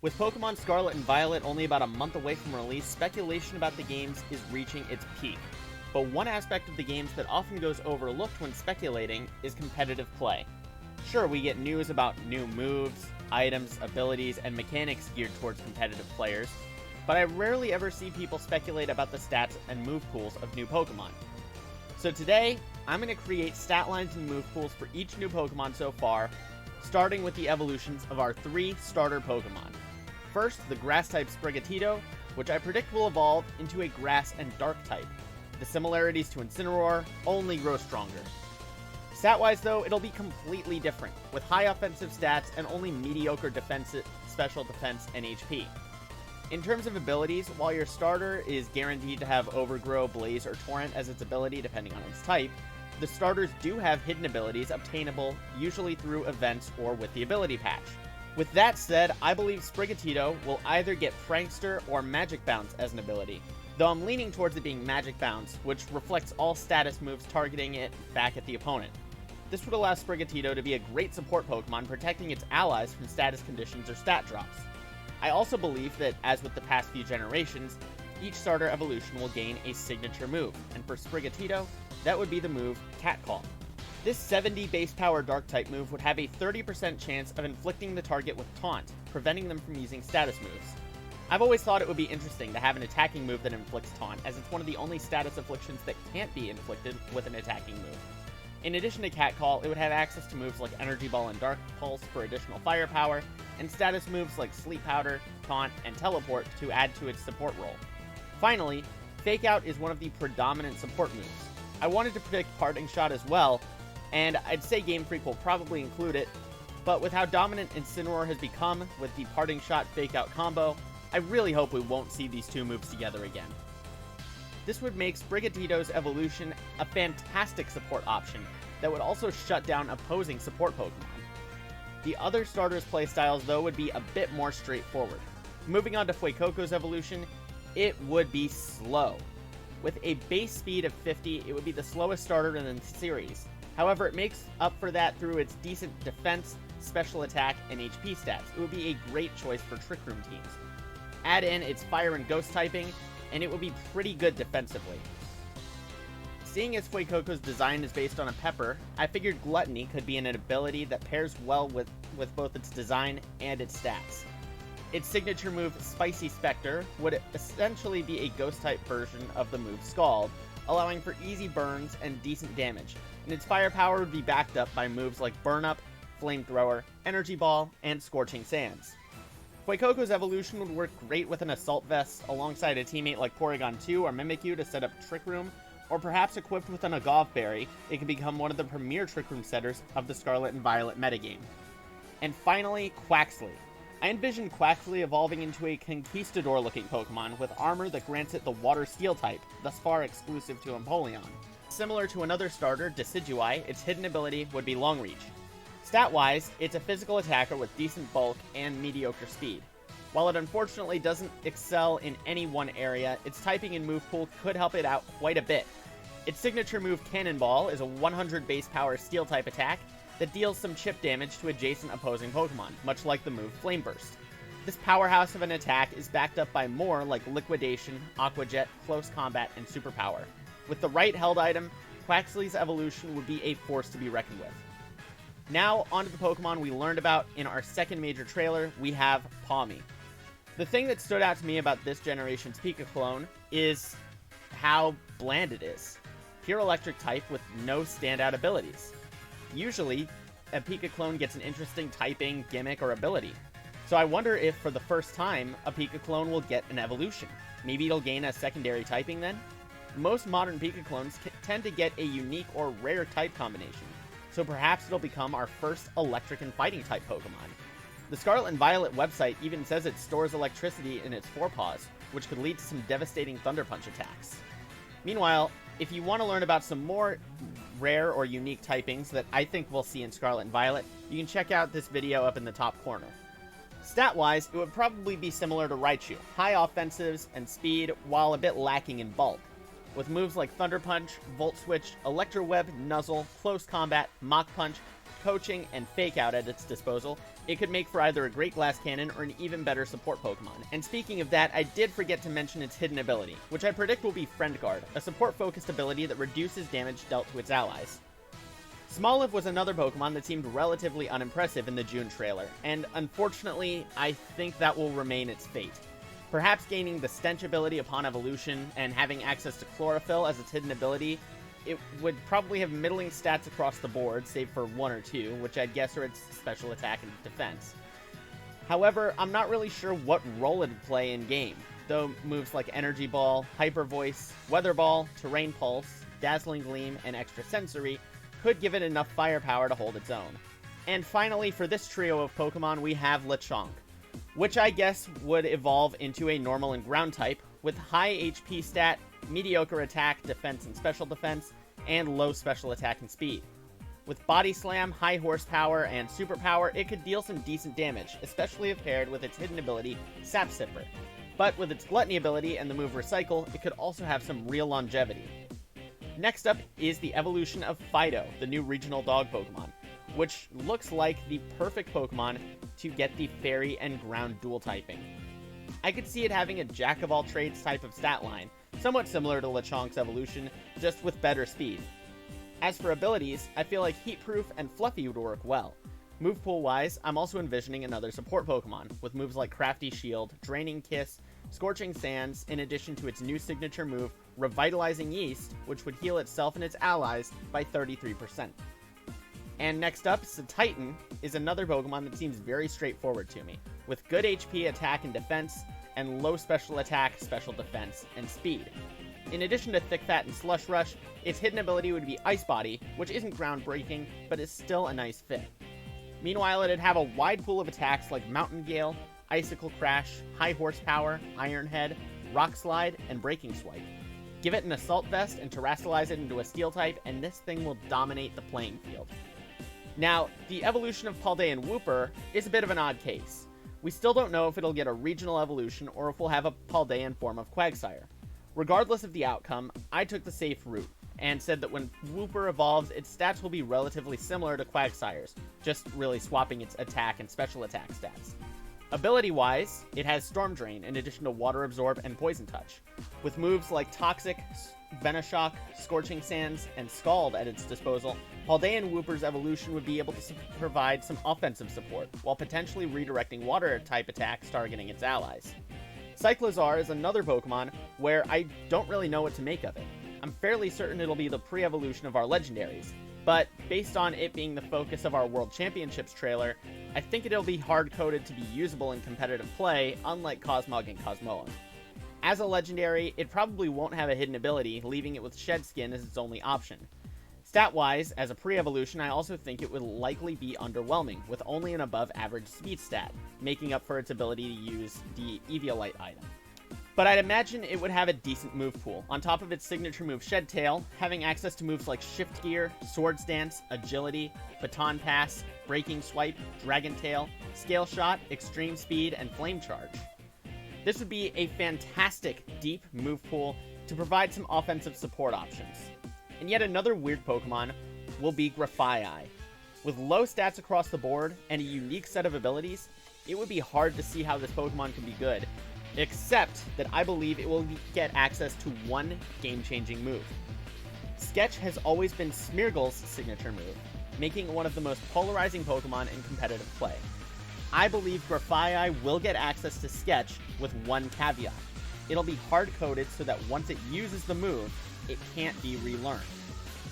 With Pokemon Scarlet and Violet only about a month away from release, speculation about the games is reaching its peak. But one aspect of the games that often goes overlooked when speculating is competitive play. Sure, we get news about new moves, items, abilities, and mechanics geared towards competitive players, but I rarely ever see people speculate about the stats and move pools of new Pokemon. So today, I'm going to create stat lines and move pools for each new Pokemon so far, starting with the evolutions of our 3 starter Pokemon. First, the Grass-type Sprigatido, which I predict will evolve into a Grass and Dark-type. The similarities to Incineroar only grow stronger. Stat-wise though, it'll be completely different, with high offensive stats and only mediocre special defense and HP. In terms of abilities, while your starter is guaranteed to have Overgrow, Blaze, or Torrent as its ability depending on its type, the starters do have hidden abilities obtainable usually through events or with the ability patch. With that said, I believe Sprigatido will either get Prankster or Magic Bounce as an ability, though I'm leaning towards it being Magic Bounce, which reflects all status moves targeting it back at the opponent. This would allow Sprigatido to be a great support Pokemon, protecting its allies from status conditions or stat drops. I also believe that, as with the past few generations, each starter evolution will gain a signature move, and for Sprigatido, that would be the move Catcall. This 70 base power Dark-type move would have a 30% chance of inflicting the target with Taunt, preventing them from using status moves. I've always thought it would be interesting to have an attacking move that inflicts Taunt, as it's one of the only status afflictions that can't be inflicted with an attacking move. In addition to Catcall, it would have access to moves like Energy Ball and Dark Pulse for additional firepower, and status moves like Sleep Powder, Taunt, and Teleport to add to its support role. Finally, Fake Out is one of the predominant support moves. I wanted to predict Parting Shot as well, and I'd say Game Freak will probably include it, but with how dominant Incineroar has become with the Parting Shot Fake Out combo, I really hope we won't see these two moves together again. This would make Sprigatido's evolution a fantastic support option that would also shut down opposing support Pokemon. The other starters' playstyles though would be a bit more straightforward. Moving on to Fuekoko's evolution, it would be slow. With a base speed of 50, it would be the slowest starter in the series. However, it makes up for that through its decent defense, special attack, and HP stats. It would be a great choice for Trick Room teams. Add in its Fire and Ghost typing, and it would be pretty good defensively. Seeing as Fuekoko's design is based on a pepper, I figured Gluttony could be an ability that pairs well with both its design and its stats. Its signature move, Spicy Spectre, would essentially be a Ghost-type version of the move Scald, allowing for easy burns and decent damage, and its firepower would be backed up by moves like Burn Up, Flamethrower, Energy Ball, and Scorching Sands. Fuekoko's evolution would work great with an Assault Vest alongside a teammate like Porygon 2 or Mimikyu to set up Trick Room, or perhaps equipped with an Agave Berry, it can become one of the premier Trick Room setters of the Scarlet and Violet metagame. And finally, Quaxly. I envision Quaxly evolving into a Conquistador-looking Pokemon with armor that grants it the Water Steel type, thus far exclusive to Empoleon. Similar to another starter, Decidueye, its hidden ability would be Long Reach. Stat-wise, it's a physical attacker with decent bulk and mediocre speed. While it unfortunately doesn't excel in any one area, its typing and move pool could help it out quite a bit. Its signature move Cannonball is a 100 base power Steel-type attack that deals some chip damage to adjacent opposing Pokemon, much like the move Flame Burst. This powerhouse of an attack is backed up by more like Liquidation, Aqua Jet, Close Combat, and Superpower. With the right held item, Quaxly's evolution would be a force to be reckoned with. Now, onto the Pokemon we learned about in our second major trailer, we have Palmy. The thing that stood out to me about this generation's Pika clone is how bland it is. Pure electric type with no standout abilities. Usually, a Pika clone gets an interesting typing, gimmick, or ability. So I wonder if, for the first time, a Pika clone will get an evolution. Maybe it'll gain a secondary typing then? Most modern Pika clones tend to get a unique or rare type combination, so perhaps it'll become our first electric and fighting type Pokemon. The Scarlet and Violet website even says it stores electricity in its forepaws, which could lead to some devastating Thunder Punch attacks. Meanwhile, if you want to learn about some more rare or unique typings that I think we'll see in Scarlet and Violet, you can check out this video up in the top corner. Stat-wise, it would probably be similar to Raichu, high offensives and speed, while a bit lacking in bulk. With moves like Thunder Punch, Volt Switch, Electro Web, Nuzzle, Close Combat, Mach Punch, Coaching and Fake Out at its disposal, it could make for either a great glass cannon or an even better support Pokemon. And speaking of that, I did forget to mention its hidden ability, which I predict will be Friend Guard, a support-focused ability that reduces damage dealt to its allies. Smoliv was another Pokemon that seemed relatively unimpressive in the June trailer, and unfortunately, I think that will remain its fate. Perhaps gaining the Stench ability upon evolution and having access to Chlorophyll as its hidden ability, it would probably have middling stats across the board, save for 1 or 2, which I'd guess are its special attack and defense. However, I'm not really sure what role it'd play in-game, though moves like Energy Ball, Hyper Voice, Weather Ball, Terrain Pulse, Dazzling Gleam, and Extra Sensory could give it enough firepower to hold its own. And finally, for this trio of Pokemon, we have Lechonk, which I guess would evolve into a normal and ground type, with high HP stat, mediocre attack, defense, and special defense, and low special attack and speed. With Body Slam, high horsepower, and superpower, it could deal some decent damage, especially if paired with its hidden ability, Sap Sipper. But with its Gluttony ability and the move Recycle, it could also have some real longevity. Next up is the evolution of Fido, the new regional dog Pokemon, which looks like the perfect Pokemon to get the Fairy and Ground dual typing. I could see it having a jack-of-all-trades type of stat line, somewhat similar to Lechonk's evolution, just with better speed. As for abilities, I feel like Heatproof and Fluffy would work well. Move pool-wise, I'm also envisioning another support Pokemon, with moves like Crafty Shield, Draining Kiss, Scorching Sands, in addition to its new signature move, Revitalizing Yeast, which would heal itself and its allies by 33%. And next up, Titan is another Pokemon that seems very straightforward to me, with good HP, attack, and defense, and low special attack, special defense, and speed. In addition to Thick Fat and Slush Rush, its hidden ability would be Ice Body, which isn't groundbreaking, but is still a nice fit. Meanwhile, it'd have a wide pool of attacks like Mountain Gale, Icicle Crash, High Horsepower, Iron Head, Rock Slide, and Breaking Swipe. Give it an Assault Vest and terrestrialize it into a Steel type, and this thing will dominate the playing field. Now, the evolution of Paldean Wooper is a bit of an odd case. We still don't know if it'll get a regional evolution or if we'll have a Paldean form of Quagsire. Regardless of the outcome, I took the safe route, and said that when Wooper evolves, its stats will be relatively similar to Quagsire's, just really swapping its attack and special attack stats. Ability-wise, it has Storm Drain in addition to Water Absorb and Poison Touch, with moves like Toxic, Venoshock, Scorching Sands, and Scald at its disposal. Paldean Wooper's evolution would be able to provide some offensive support, while potentially redirecting Water-type attacks targeting its allies. Cyclizar is another Pokemon where I don't really know what to make of it. I'm fairly certain it'll be the pre-evolution of our legendaries, but based on it being the focus of our World Championships trailer, I think it'll be hard-coded to be usable in competitive play, unlike Cosmog and Cosmoem. As a legendary, it probably won't have a hidden ability, leaving it with Shed Skin as its only option. Stat-wise, as a pre-evolution, I also think it would likely be underwhelming, with only an above-average speed stat, making up for its ability to use the Eviolite item. But I'd imagine it would have a decent move pool, on top of its signature move Shed Tail, having access to moves like Shift Gear, Swords Dance, Agility, Baton Pass, Breaking Swipe, Dragon Tail, Scale Shot, Extreme Speed, and Flame Charge. This would be a fantastic deep move pool to provide some offensive support options. And yet another weird Pokemon will be Grafiai. With low stats across the board and a unique set of abilities, it would be hard to see how this Pokemon can be good, except that I believe it will get access to one game-changing move. Sketch has always been Smeargle's signature move, making it one of the most polarizing Pokemon in competitive play. I believe Grafiai will get access to Sketch with one caveat. It'll be hard-coded so that once it uses the move, it can't be relearned.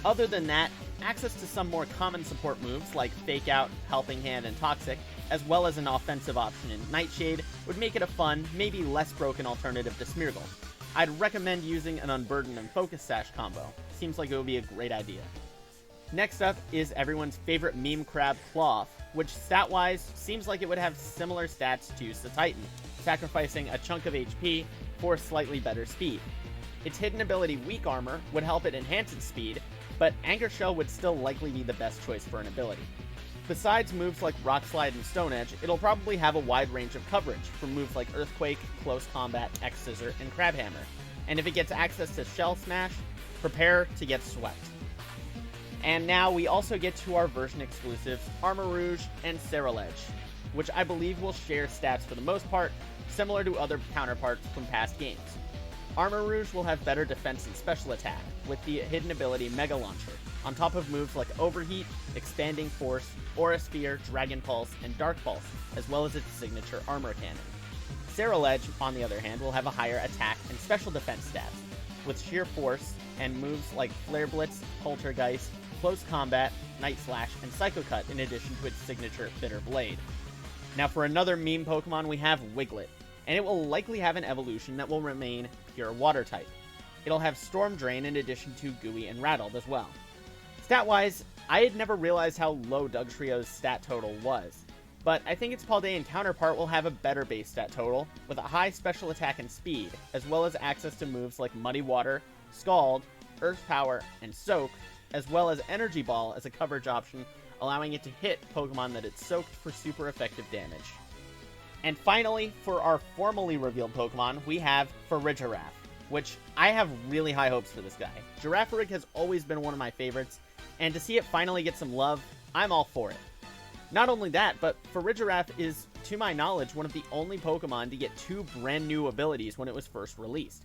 Other than that, access to some more common support moves like Fake Out, Helping Hand, and Toxic, as well as an offensive option in Nightshade, would make it a fun, maybe less broken alternative to Smeargle. I'd recommend using an Unburden and Focus Sash combo. Seems like it would be a great idea. Next up is everyone's favorite meme crab, Cloth, which stat-wise seems like it would have similar stats to Titan, sacrificing a chunk of HP for slightly better speed. Its hidden ability Weak Armor would help it enhance its speed, but Anchor Shell would still likely be the best choice for an ability. Besides moves like Rock Slide and Stone Edge, it'll probably have a wide range of coverage for moves like Earthquake, Close Combat, X-Scissor, and Crab Hammer. And if it gets access to Shell Smash, prepare to get swept. And now we also get to our version exclusives, Armarouge and Cerulege, which I believe will share stats for the most part, similar to other counterparts from past games. Armarouge will have better defense and special attack, with the hidden ability Mega Launcher, on top of moves like Overheat, Expanding Force, Aura Sphere, Dragon Pulse, and Dark Pulse, as well as its signature Armor Cannon. Cerulege, on the other hand, will have a higher attack and special defense stats, with Sheer Force and moves like Flare Blitz, Poltergeist, Close Combat, Night Slash, and Psycho Cut in addition to its signature Bitter Blade. Now for another meme Pokemon, we have Wigglet, and it will likely have an evolution that will remain pure Water type. It'll have Storm Drain in addition to Gooey and Rattled as well. Stat-wise, I had never realized how low Dugtrio's stat total was, but I think its Paldean counterpart will have a better base stat total, with a high special attack and speed, as well as access to moves like Muddy Water, Scald, Earth Power, and Soak, as well as Energy Ball as a coverage option, allowing it to hit Pokemon that it's soaked for super effective damage. And finally, for our formally revealed Pokemon, we have Rigirapt, which I have really high hopes for this guy. Girafarig has always been one of my favorites, and to see it finally get some love, I'm all for it. Not only that, but Rigirapt is, to my knowledge, one of the only Pokemon to get 2 brand new abilities when it was first released.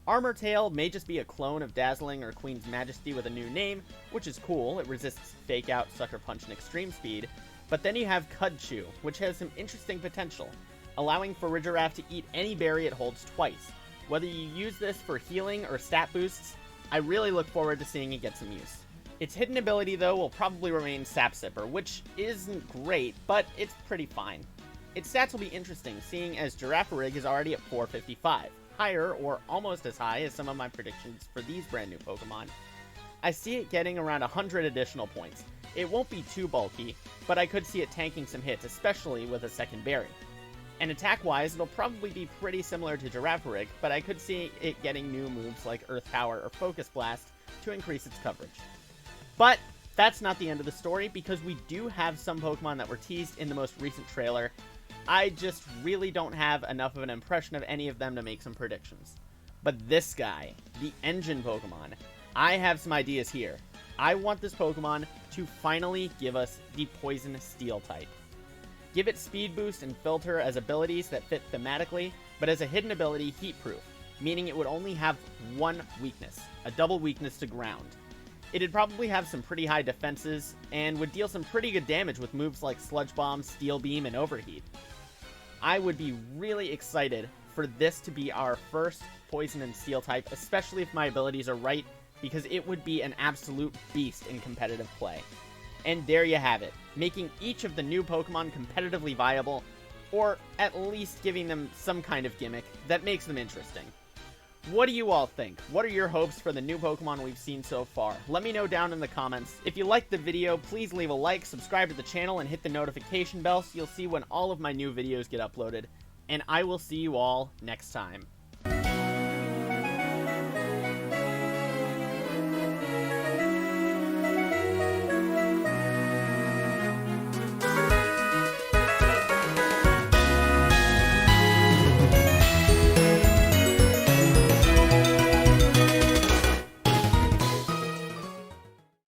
Armor Tail may just be a clone of Dazzling or Queen's Majesty with a new name, which is cool. It resists Fake Out, Sucker Punch, and Extreme Speed. But then you have Cudchew, which has some interesting potential, allowing Rigirapt to eat any berry it holds twice. Whether you use this for healing or stat boosts, I really look forward to seeing it get some use. Its hidden ability, though, will probably remain Sap Sipper, which isn't great, but it's pretty fine. Its stats will be interesting, seeing as Girafarig is already at 455. Higher, or almost as high as some of my predictions for these brand new Pokemon. I see it getting around 100 additional points. It won't be too bulky, but I could see it tanking some hits, especially with a second berry. And attack-wise, it'll probably be pretty similar to Girafarig, but I could see it getting new moves like Earth Power or Focus Blast to increase its coverage. But that's not the end of the story, because we do have some Pokemon that were teased in the most recent trailer. I just really don't have enough of an impression of any of them to make some predictions. But this guy, the Engine Pokemon, I have some ideas here. I want this Pokemon to finally give us the Poison Steel type. Give it Speed Boost and Filter as abilities that fit thematically, but as a hidden ability, Heat Proof, meaning it would only have one weakness, a double weakness to ground. It'd probably have some pretty high defenses, and would deal some pretty good damage with moves like Sludge Bomb, Steel Beam, and Overheat. I would be really excited for this to be our first Poison and Steel type, especially if my abilities are right, because it would be an absolute beast in competitive play. And there you have it, making each of the new Pokemon competitively viable, or at least giving them some kind of gimmick that makes them interesting. What do you all think? What are your hopes for the new Pokemon we've seen so far? Let me know down in the comments. If you liked the video, please leave a like, subscribe to the channel, and hit the notification bell so you'll see when all of my new videos get uploaded. And I will see you all next time.